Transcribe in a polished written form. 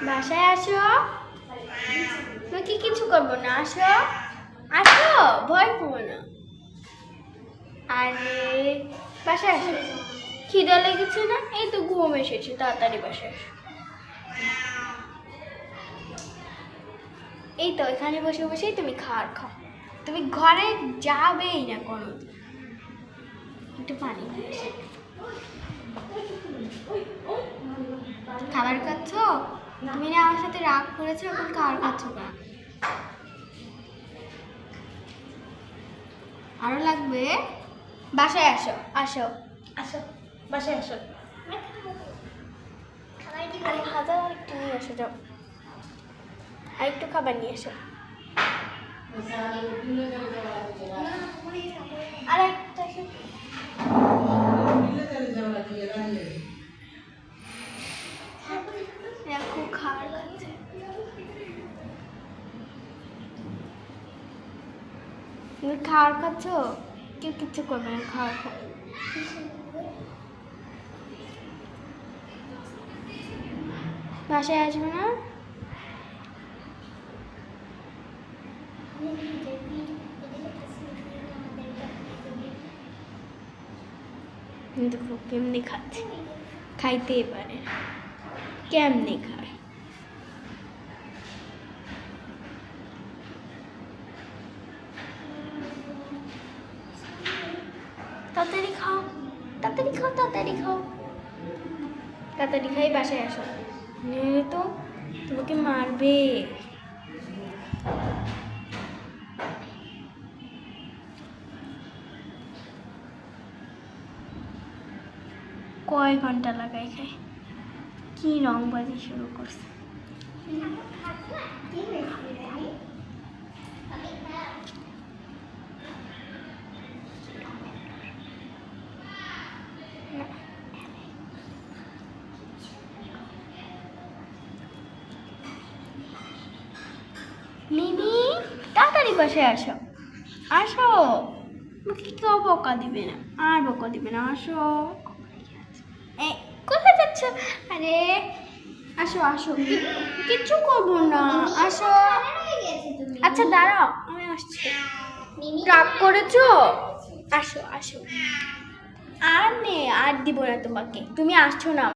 বাসায় আসো, তোমাকে কিছু করবো না। আসো আসো, ভয় করবো না। আরে বাসায় আসো, খিদা লেগেছে না? এই তো ঘুম এসেছে, তাড়াতাড়ি বাসায় আসো। এই তো এখানে বসে বসেই তুমি খাবার খাও। তুমি ঘরে যাবেই না কোনো। একটু পানি নিয়ে এসে। খাবার খাচ্ছ? তুমি না আমার সাথে রাগ করেছো, এখন খাবার খাচ্ছ না? আরো লাগবে? বাসায় আসো আসো আসো, বাসায় আসো। আরে হাজার আরেকটু নিয়ে এসো, যাও আরেকটু খাবার নিয়ে এসো। আরেকটা দেখো খাবার খাচ্ছে। তুমি খাবার খাচ্ছ, কেউ কিচ্ছু করবে না, খাওয়ার খাও। বাসায় আসবে না? দেখো কেমনি খাচ্ছে, খাইতেই পারে না, কেমনি খায়। তাড়াতাড়ি খাও, তাড়াতাড়ি খাও, তাড়াতাড়ি খাও, তাড়াতাড়ি খাই বাসায় আসো, নইলে তো তোমাকে মারবে। কয় ঘন্টা লাগাই খাই, কি রংবাজি শুরু করছে। মিমি তাড়াতাড়ি বাসায় আসো, আসো, আমাকে কেউ বকা দিবে না, আর বকা দিবে না, আসো। এই কোথায় যাচ্ছ? আরে আসো আসো, কিচ্ছু করবো না, আসো। আচ্ছা দাঁড়াও, আমি আসছি। রাগ করেছো? আসো আসো, আর নে, আর দিব না তোমাকে, তুমি আসছো না।